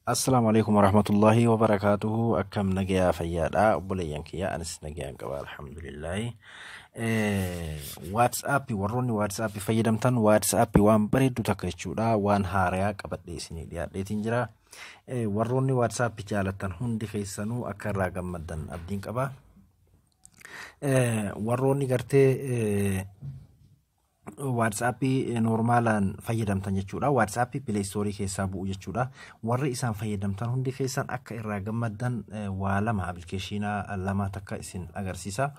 Assalamualaikum warahmatullahi wabarakatuh. Akkam nagaya fayyaadha obboleeyyan kiyya anis nagayaan qaba alhamdulillah. WhatsApp warroonni WhatsApp fayyadamtan WhatsApp waan bareedu takka jechuudha, waan haaraa qabadhee isinii dhiyaadheetiin jira. Warroonni WhatsApp jaalatan hundi keessanuu akka irraa gammaddan abdiin qaba. Warroonni gartee WhatsApp normalaan fayyadamtan jechuudha. WhatsApp Play Store keessaa bu'u jechuudha. Warri isaan fayyadamtan hundi keessan akka irraa gammaddan waa lama applicationaa lama takka isin agarsiisa.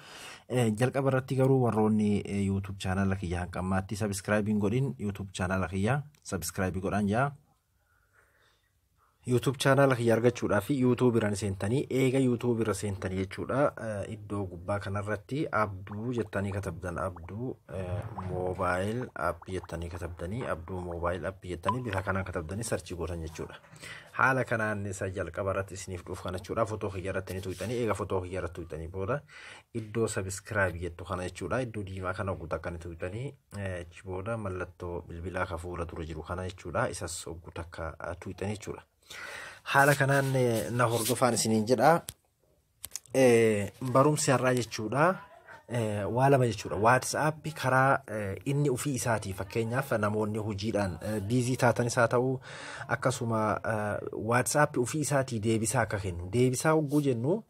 Jalqaba irratti garuu warroonni YouTube channel kiyya hanqammaatti subscribe godhin YouTube channel kiyya subscribe godhan jaa. YouTube channel kiyya argachuudhaa fi YouTube irraan seentanii eega YouTube irra seentanii jechuudha. Iddoo gubbaa kanarratti Abduu jettanii katabdan Abduu mobile app jettanii katabdanii Abduu mobile app jettanii bifa kanaan katabdanii search gootan jechuudha. Haala kanaan isa jalqaba irratti isiniif dhuuf kana jechuudha. Fotoo kiyya irratti ni tuqxanii eega fotoo kiyya irratti tuqxanii booda iddoo subscribe jettu kana jechuudha. Iddoo diimaa kana guutaa kan tuqxanii achi booda mallattoo bilbilaa ka fuula dura jiru kana jechuudha. Isas guutaa akka tuqxanii jechuudha. Haala kanaan na hordofaan isiniin jedha. Barumsi har'aa jechuudha. Waa lama jechuudha. WhatsApp karaa inni ofii isaatii fakkeenyaaf namoonni hojiidhaan biizii taatanis haa ta'u akkasuma WhatsApp ofii isaatii deebisaa akka kennu. Deebisaa hogguu jennu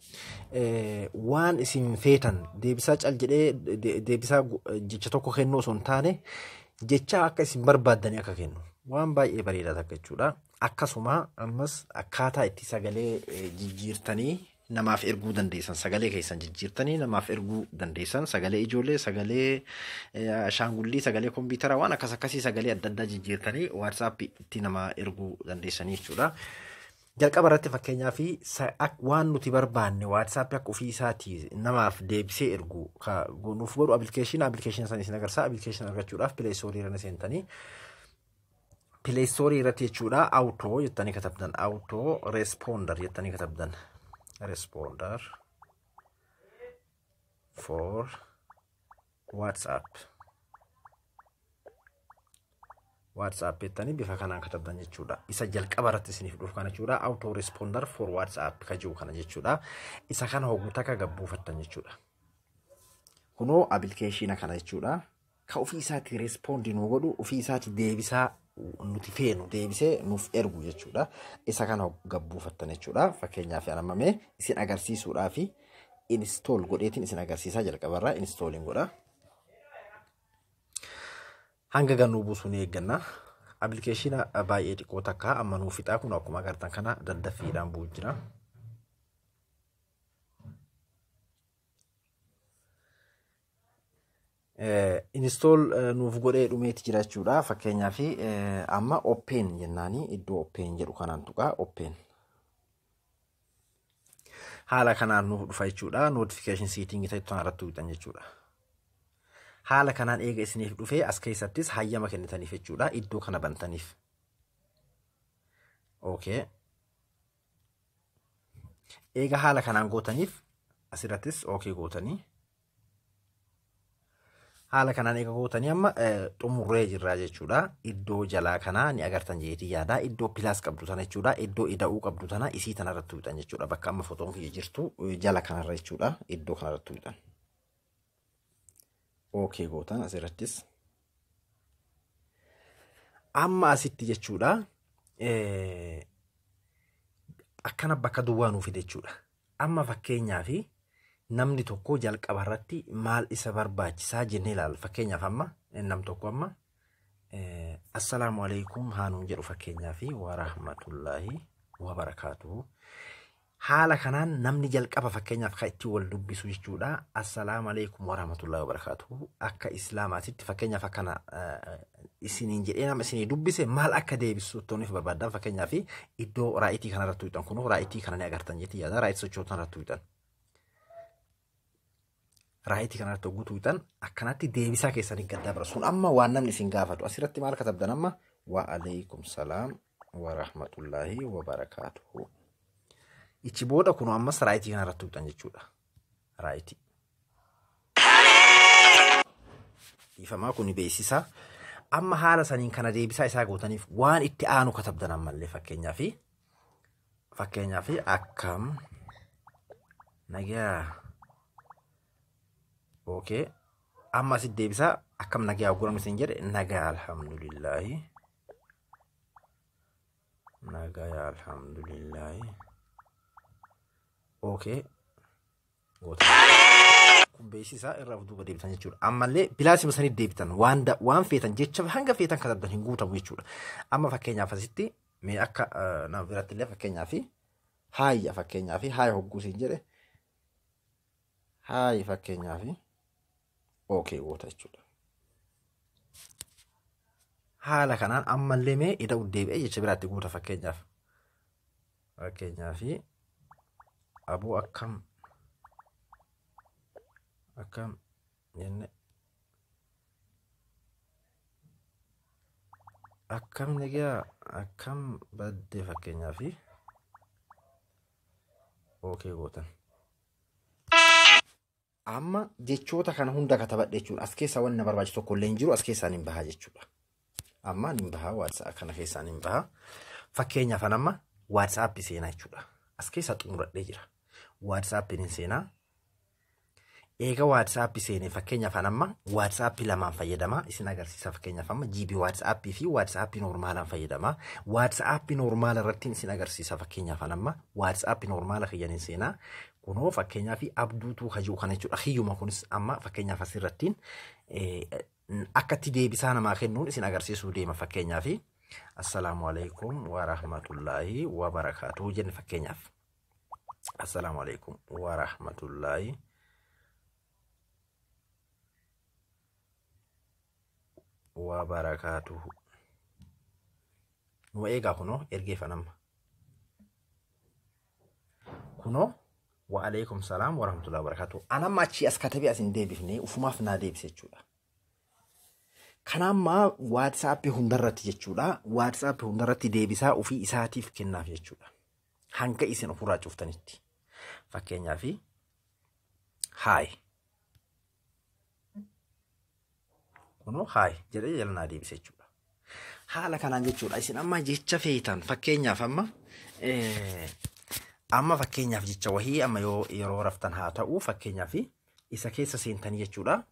waan isin feetan deebisaa cal jedhee deebisaa jecha tokko kennuu osoo hin taane jecha akka isin barbaaddanii akka kennu. Waan baay'ee bareedaa takka jechuudha. Akkasuma ammas akkaataa itti sagalee jijjiirtanii namaaf erguu dandeessan, sagalee keessan jijjiirtanii namaaf erguu dandeessan, sagalee ijoollee, sagalee shaangullii, sagalee kompiitara waan akkasii sagalee adda addaa jijjiirtanii WhatsApp itti nama erguu dandeessanii jechuudha. Jalqaba irratti fakkeenyaaf waan nuti barbaanne WhatsApp akka ofii isaatii namaaf deebisee ergu nuuf godhu application san isin agarsiisa. Application argachuudhaaf Play Store irra seentanii Play Store irratti jechuudha. Auto jettanii katabdan auto responder jettanii katabdan responder for WhatsApp jettanii bifa kanaan katabdan jechuudha. Isa jalqaba irratti isiniif dhuuf kana jechuudha. Auto responder for WhatsApp ka jiru kana jechuudha. Isa kana hogguu takka gabbuufattan jechuudha. Kunoo application kana jechuudha. Ka ofii isaatii respond nu godhu ofii isaatii deebisaa nuti feenu deebisee nuuf ergu jechuudha. Isa kana gabbuufattan jechuudha. Fakkeenyaaf anamame isin agarsiisuudhaa fi install godheetiin isin agarsiisaa jalqabarraa installing godha. Hanga gannuu buusuun eegganna. Application baay'ee xiqqoo takka amma nuuf fixaa kun akkuma agartan kana daddaffiidhaan bu'u jira. Install nuuf godhee dhumeeti jira jechuudha. Fakkeenyaaf amma open jennaanii iddoo open jedhu kanaan tuqaa open. Haala kanaan nuuf dhufa jechuudha. Notification setting ta'e irratti tuqxan jechuudha. Haala kanaan eega isiniif dhufee as keessattis hayyama kennitaniif jechuudha. Iddoo kana bantaniif. Okay. Eega haala kanaan gootaniif asirrattis okay gootanii. Haala kanaan eega gootanii amma xumurree jirra jechuudha. Iddoo jalaa kanaa ni agartan jeetii yaada. Iddoo pilaas qabdu tana jechuudha. Iddoo ida'uu qabdu tana isii tanarratti tuqxan jechuudha. Bakka amma fotoon kiyya jirtu jala kanarra jechuudha. Iddoo kanarratti tuqxan. Okay gootan asirrattis. Amma asitti jechuudha. Akkana bakka duwwaa nuuf fide jechuudha. Amma fakkeenyaafi namni tokko jalqaba irratti maal isa barbaachisaa jennee ilaalla. Fakkeenyaaf amma nam tokko amma assalaamu alaykum haanuun jedhu fakkeenyaafi wa rahmatullahi wa barakaatuhu. Haala kanaan namni jalqaba fakkeenyaaf kan itti wal dubbisu jechuudha. Assalaamu alaykum wa rahmatullahi wa barakaatuhu. Akka islaamaatitti fakkeenyaaf akkana isiniin jedhee nama isinii dubbise maal akka deebisu toniif barbaadan fakkeenyaaf iddoo raayitii kanarratti tuqxan. Kunoo raayitii kana ni agartan jeetii yaada. Raayitii sochootan irratti tuqxan. Raayitii kanarratti hogguu tuqxan akkanatti deebisaa keessanii gaddaa bara. Sun amma waan namni isin gaafatu asirratti maal katabdan amma wa alaykum salaam wa rahmatullahi wa barakaatuhu. Ichi booda kunoo ammas raayitii kanarratti tuqxan jechuudha. Raayitii. Ifamaa kun beeksisa. Amma haala saniin kana deebisaa isaa gootaniif waan itti aanu katabdan ammallee fakkeenyaaf fakkeenyaaf akkam nagaa. Okay. Amma si deebisaa akkam nagaa oggoon isin jedhe nagaa alhamdulillahi. Nagaa alhamdulillahi. Okay. Goota. Kun beeksisaa irraa duuba deebitan jechuudha. Ammallee bilaasima sanii deebitan waan feetan jecha hanga feetan katabdan hin guutamu jechuudha. Amma fakkeenyaaf asitti mee akka nama biratti illee fakkeenyaaf haaya fakkeenyaaf haaya hogguu isin jedhe haaya fakkeenyaaf okay goota jechuudha. Haala kanaan ammallee mee ida'u deebi'ee jecha biraatti guuta fakkeenyaaf aboo akkam jenne akkam nagaa akkam badde fakkeenyaaf okay gootan. Amma jechoota kana hunda katabadhe jechuudha. As keessaa wanni na barbaachisu tokko illee hin jiru as keessaan hin bahaa jechuudha. Amma hin bahaa WhatsApp kana keessaan hin bahaa. Fakkeenyaaf amma WhatsApp seenaa jechuudha. As keessaa xumuradhee jira. WhatsApp hin seenaa. Eega WhatsApp seenee fakkeenyaaf amma WhatsApp lamaan fayyadama isin agarsiisa. Fakkeenyaaf amma GB WhatsApp fi WhatsApp normaalaan fayyadama. WhatsApp normaala irratti isin agarsiisa. Fakkeenyaaf amma WhatsApp normaala kiyyan seenaa. Kunoo fakkeenyaaf abduutu hajuu kana jechuudha. Hiyyuma kunis amma fakkeenyaaf asirrattiin akka itti deebisaa namaa kennuun isin agarsiisuu deema. Fakkeenyaaf assalaamu alaikum wa rahmatullahi wa barakaatuhu jenne fakkeenyaaf assalaamu alaikum wa rahmatullahi wa barakaatuhu. Nu eegaa kunoo ergeeffanama. Kunoo wa alaikum salaam wa rahmatullahi wa barakatuh. Anamma achi as katabe asin deebifne ufumaaf naa deebise jechuudha. Kanamma WhatsApp hundarratti jechuudha. WhatsApp hundarratti deebisaa ofii isaatiif kennaaf jechuudha. Hanga isin ofirraa cuftanitti. Fakkeenyaaf hi. Kunoo hi jedhee jala naa deebise jechuudha. Haala kanaan jechuudha. Isin amma jecha feetan fakkeenyaaf amma fakkeenyaaf jecha wahii amma yeroo raftan haa ta'u fakkeenyaaf isa keessa seentanii jechuudha.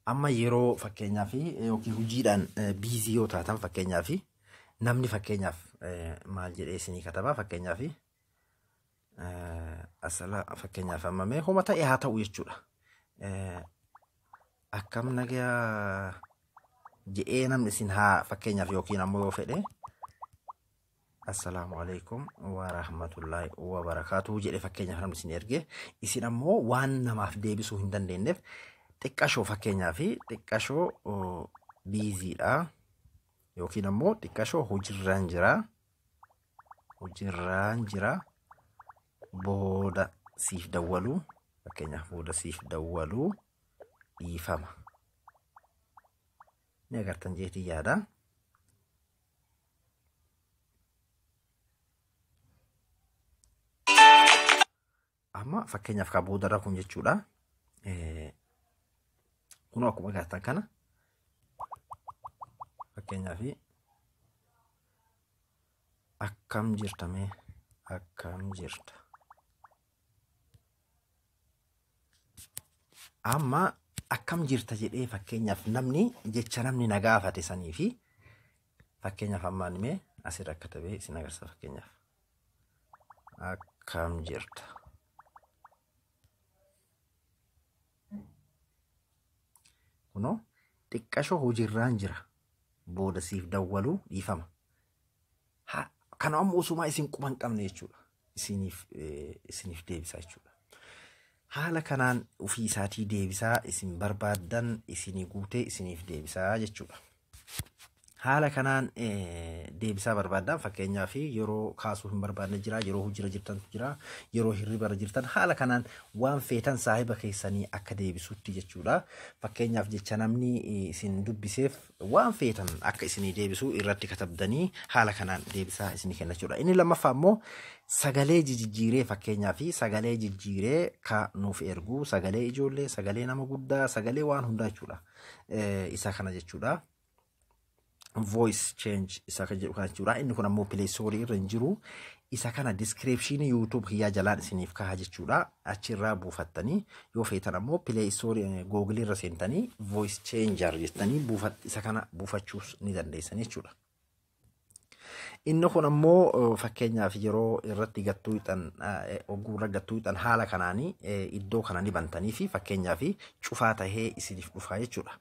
Amma yeroo fakkeenyaaf yookiin hojiidhaan biizii yoo taatan fakkeenyaaf namni fakkeenyaaf maal jedhee isinii katabaa fakkeenyaaf asala fakkeenyaaf amma mee homa ta'e haa ta'u jechuudha. Akkam nagaa jedhee namni isin haa fakkeenyaaf yookiin ammoo yoo fedhe assalamu alaikum wa rahmatullahi wa barakatuhu jedhe fakkeenyaaf namni isin erge isin ammoo waan namaaf deebisuu hin dandeenyeef xiqqashoo fakkeenyaaf xiqqashoo biiziidha yookiin ammoo xiqqashoo hojiirraan jira booda siif dawwaluu fakkeenyaaf booda siif dawwaluu dhiifama ni agartan jeetii yaada. Amma fakkeenyaaf ka boodarra kun jechuudha. Kunoo akkuma agartan kana fakkeenyaaf akkam jirta mee akkam jirta. Amma akkam jirta jedhee fakkeenyaaf namni jecha namni na gaafate sanii fi fakkeenyaaf ammaan mee asirra akka ta'e isin agarsiisa fakkeenyaaf akkam jirta. Kunoo xiqqashoo hojiirraan jira booda siif dawwaluu dhiifama. Kana ammoo usumaa isin quban qabne jechuudha. Isiniif deebisaa jechuudha. Haala kanaan ofii isaatii deebisaa isin barbaadan isinii guutee isiniif deebisaa jechuudha. Haala kanaan deebisaa barbaadan fakkeenyaaf yeroo kaasuu hin barbaadne jira, yeroo hojii jirtan jira, yeroo hirriba jirtan haala kanaan waan feetan saahiba keessanii akka deebisutti jechuudha. Fakkeenyaaf jecha namni isin dubbiseef waan feetan akka isinii deebisuu irratti katabdanii haala kanaan deebisaa isinii kenna jechuudha. Inni lammaffaa immoo sagalee jijjiiree fakkeenyaaf sagalee jijjiiree ka nuuf ergu sagalee ijoollee, sagalee nama guddaa, sagalee waan hundaa jechuudha. Isa kana jechuudha. voice change isa kan jedhu kana jechuudha. Inni kun ammoo Play Store irra hin jiru. Isa kana description YouTube kiyyaa jalaan isiniif kaha jechuudha. Achirraa buufattanii yoo feetan ammoo Play Store Google irra seentanii voice changer jettanii isa kana buufachuus ni dandeessan jechuudha. Inni kun ammoo fakkeenyaaf yeroo irratti gattuutan ogguurra gattuutan haala kanaanii iddoo kana ni bantanii fi fakkeenyaaf cufaa tahee isiniif dhufaa jechuudha.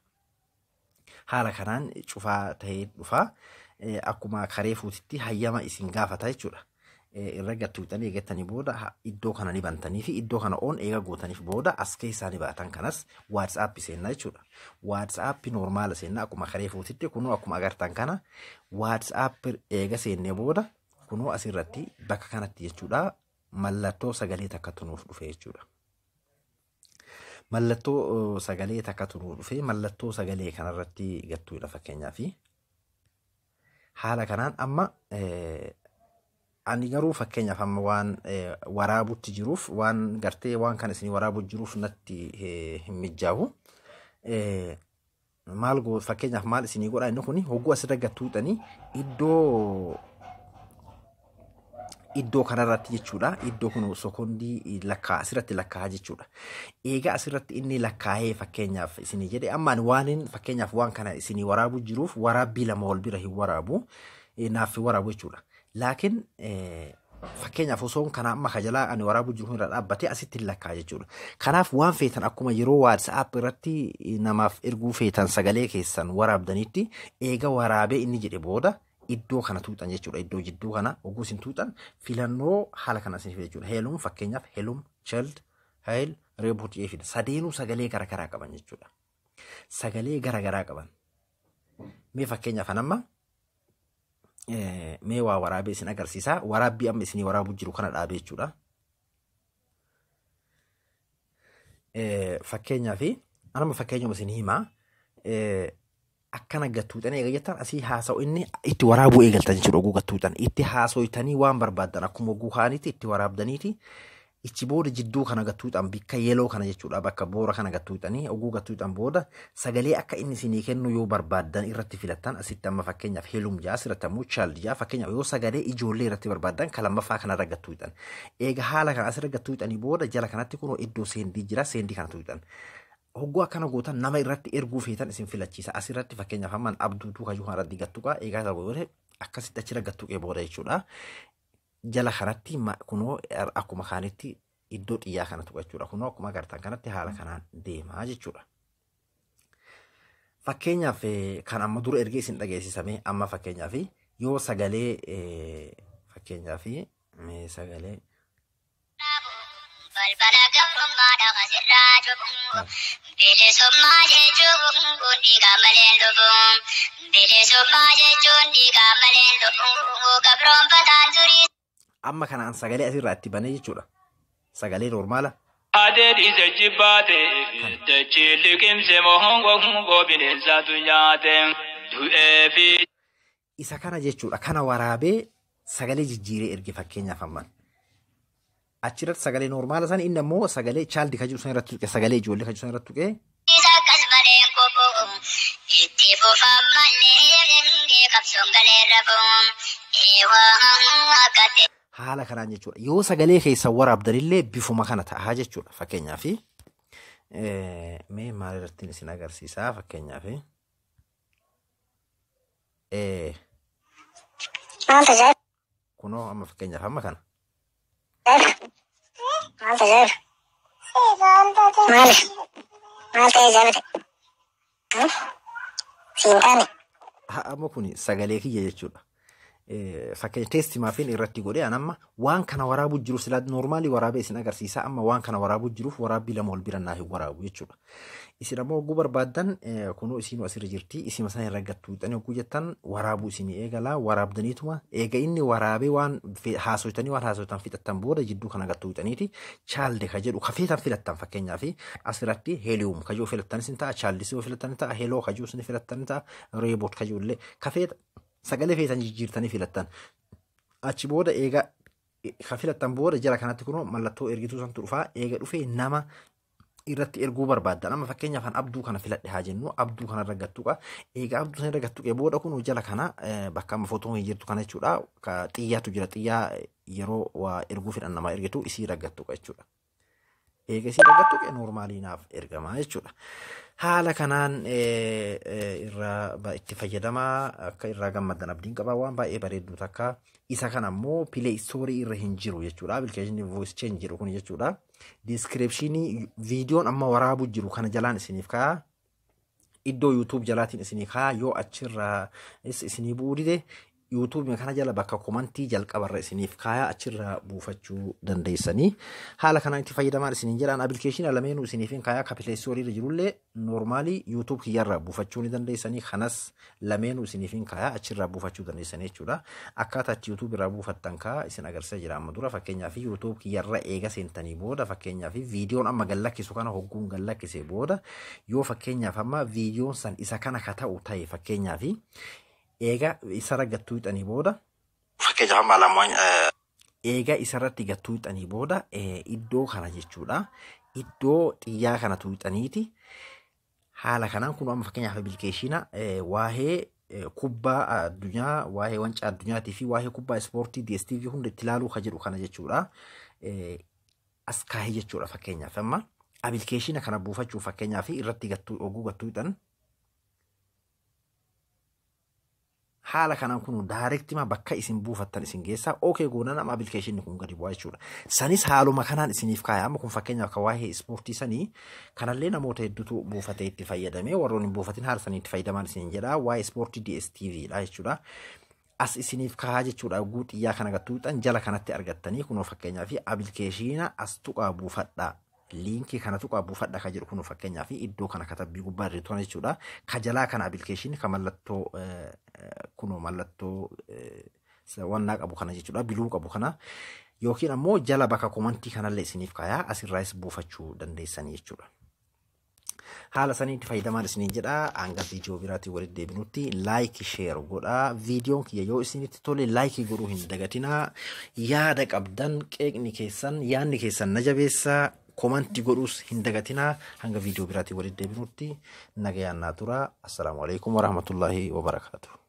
Haala kanaan cufaa tahee dhufaa akkuma karee fuutitti hayyama isin gaafata jechuudha. Irra gattuutan eegattanii booda iddoo kana ni bantanii fi iddoo kana on eega gootaniif booda as keessaa ni baatan kanas WhatsApp seenna jechuudha. WhatsApp normaala seenna akkuma karee fuutitti kunoo akkuma agartan kana WhatsApp eega seennee booda kunoo asirratti bakka kanatti jechuudha mallattoo sagalee takka tunuuf dhufe jechuudha. Mallattoo sagalee takka tunuuf dhufe mallattoo sagalee kanarratti gattuudha fakkeenyaaf. Haala kanaan amma ani garuu fakkeenyaaf amma waan waraabutti jiruuf waan gartee waan kana isin waraabu jiruuf natti hin mijjaahu. Maal go fakkeenyaaf maal isin godha inni kun hogguu asirra gattuutanii iddoo kanarratti jechuudha. Iddoo kun sekondii lakkaa asirratti lakkaa jechuudha. Eega asirratti inni lakkaa'ee fakkeenyaaf isin jedhe amma waan fakkeenyaaf waan kana isin waraabu jiruuf waraabbii lama wal bira hin waraabu naaf waraabu jechuudha. Laakiin fakkeenyaaf osoon kana amma kajalaa ani waraabu jiru irra dhaabbatee asitti lakkaa jechuudha. Kanaaf waan feetan akkuma yeroo WhatsApp irratti namaaf erguu feetan sagalee keessan waraabdanitti eega waraabee inni jedhe booda iddoo kana tuuxan jechuudha. Iddoo jidduu kana oguu isin tuuxan filannoo haala kana isin jechuudha. Heelum fakkeenyaaf heelum child hail reboot jechuudha. Sadeenuu sagalee garaagaraa qaban jechuudha. Sagalee garaagaraa qaban. Mee fakkeenyaaf amma mee waa waraabee isin agarsiisa. Waraabbii amma isin waraabu jiru kana dhaabee jechuudha. Fakkeenyaaf anama fakkeenyuma isin himaa akkana gattuutan eega jettan asii haasa'u inni itti waraabuu eegaltan jechuudha. Oguu gattuutan itti haasoytanii waan barbaadan akkuma oguu kaanitti itti waraabdaniiti ichi booda jidduu kana gattuutan bikka yeeloo kana jechuudha. Bakka boora kana gattuutanii oguu gattuutan booda sagalee akka inni isinii kennu yoo barbaadan irratti filattan asitti amma fakkeenyaaf heelum jaa asirratti ammoo child jaa fakkeenyaaf yoo sagalee ijoollee irratti barbaadan kalammaffaa kanarra gattuutan. Eega haala kana asirra gattuutanii booda jala kanatti kunoo iddoo seendii jira seendii kana tuutan. Hogguu akkana gootan nama irratti erguu feetan isin filachiisa. Asirratti fakkeenyaaf amman abduutuu kajuu kanarratti gattuqa eegaa isa booda akkasitti achirra gattuqee booda jechuudha. Jala kanatti kunoo akkuma kaanitti iddoo xiyyaa kana tuqa jechuudha. Kunoo akkuma agartan kanatti haala kanaan deemaa jechuudha. Fakkeenyaaf kan amma dura ergee isin dhageessisame amma fakkeenyaaf yoo sagalee fakkeenyaaf sagalee balbala gabrummaadha asirraa cubbuu bilisummaa jechuun kun dhiigaa malee lubbuun bilisummaa jechuun dhiigaa malee lubbuun gabroonfataan turii. Amma kanaan sagalee asirraa itti banee jechuudha. Sagalee normaala. Adeet isa jibbaate dachee liqimse mohongo bineensaatu nyaate du'ee fi. Isa kana jechuudha. Kana waraabee sagalee jijjiiree erge fakkeenyaaf amman. Achirratti sagalee normaala san inni ammoo sagalee chaaldi kajuu san irratti tuqe sagalee ijoollee kajuu san irratti tuqe. Isa akkas malee kophoo itti fufaan mallee qabsoon galee rafuun eewwaan akkatti. Haala kanaan jechuudha. Yoo sagalee keessa waraabdanillee bifuma kana ta'a jechuudha. Fakkeenyaaf mee maal irratti isin agarsiisaa fakkeenyaaf. Kunoo amma fakkeenyaaf amma kana. Maal tajaajilu? Maal ta'ee jaalate? Siintaane? Amma kun sagalee kiyya jechuudha. Fakkeenya teestimaafiin irratti godhee anamma waan kana waraabuu jiru sila normaalii waraabee isin agarsiisa amma waan kana waraabuu jiruuf waraabbii lama wal bira naa hin waraabu jechuudha. Isin ammoo hogguu barbaadan kunoo isin asirra jirti isima sana irra gattuutanii hogguu jettan waraabuu isin eegalaa waraabdaniituma eega inni waraabee waan haasoytanii waan haasoytan fixattan booda jidduu kana gattuutaniiti chaalde ka jedhu kafeetan filattan fakkeenyaaf asirratti heeliyum kajuu filattan isin ta'a chaaldisii filattan ta'a heeloo kajuu isin filattan ta'a reeboot kajuu illee kafeeta. Sagalee feetan jijjiirtanii filattan. Achi booda eega filattan booda jala kanatti kunoo mallattoo ergituu santu dhufaa eega dhufee nama irratti erguu barbaaddan amma fakkeenyaaf an abduu kana filadhe haa jennu abduu kana irra gattuqa eega abduu sana irra gattuqee booda kun jala kana bakka amma footoon jirtu kana jechuudha ka xiyyaatu jira xiyyaa yeroo waa erguu fidhan namaa ergitu isii irra gattuqa jechuudha eega isii irra gattuqee noormaalii naaf ergama jechuudha haala kanaan irra itti fayyadamaa akka irraa gammaddan abdiin qaba waan baay'ee bareedduu takka isa kana ammoo play store irra hin jiru jechuudha application voice change jedhu kun jechuudha description videoon amma waraabu jiru kana jalaan isiniif kaa iddoo YouTube jalaatiin isinii kaa yoo achirraa isinii bu'uu dide YouTube kana jala bakka komantii jalqabarra isiniif kaaya achirraa buufachuu dandeessanii haala kanaan itti fayyadamaan isiniin jedhaan application lameenuu isiniifin kaaya ka Play Store irra jirullee normally YouTube kiyyarraa buufachuu ni dandeessanii kanas lameenuu isiniifin kaaya achirraa buufachuu dandeessanii jechuudha akkaataa itti YouTube irraa buufattan kaa isin agarsiisaa jira amma dura fakkeenyaaf YouTube kiyyarra eega seentanii booda fakkeenyaaf viidiyoon amma gallakkisu kana hogguun gallakkisee booda yoo fakkeenyaaf amma viidiyoon san isa kana ka ta'u ta'e fakkeenyaaf eega isarra gattuu hixanii booda fakkeenyaaf maalamaan eega isarratti gattuu hixanii booda iddoo kana jechuudha iddoo xiyyaa kana tuuxaniiti haala kanaan kun amma fakkeenyaaf application waa'ee kubbaa addunyaa waa'ee wancaa addunyaatii fi waa'ee kubbaa ispoortii DSTV hunda itti ilaaluu ka jedhu kana jechuudha as kaahee jechuudha fakkeenyaaf amma application kana buufachuuf fakkeenyaaf irratti gattuu oguu gattuu hixan haala kanaan kun directima bakka isin buufattan isin geessa okay goonan amma application kun gadi bu'aa jechuudha sanis haaluma kanaan isiniif kaaya amma kun fakkeenyaaf ka waa'ee ispoortii sanii kanallee namoota hedduutu buufatee itti fayyadamee warroon hin buufatin haala sanii itti fayyadaman isin jedha waa'ee ispoortii DSTV dha jechuudha as isiniif kaaya jechuudha oguu xiyyaa kana gattuuxan jala kanatti argattanii kun fakkeenyaaf application as tuqaa buufadhaa linkii kana tuqaa buufadha ka jedhu kun fakkeenyaaf iddoo kana katabbii gubbaa irra turan jechuudha ka jalaa kana application ka mallattoo kun mallattoo wannaa qabu kana jechuudha biluu qabu kana yookiin ammoo jala bakka komantii kanallee isiniif kaaya asirraas buufachuu dandeessanii jechuudha haala saniitti fayyadamaan isiniin jedha hanga viidiyoo biraatti walitti deebinutti like share godha viidiyoon kiyya yoo isinitti tole like godhuu hin dagatinaa yaada qabdan qeeqni keessan yaanni keessan na jabeessa komantii godhuus hin dagatinaa hanga viidiyoo biraatti walitti deebinutti nagayaan naa tura assalaamu alaykum warahmatullaahi wabarakaatuh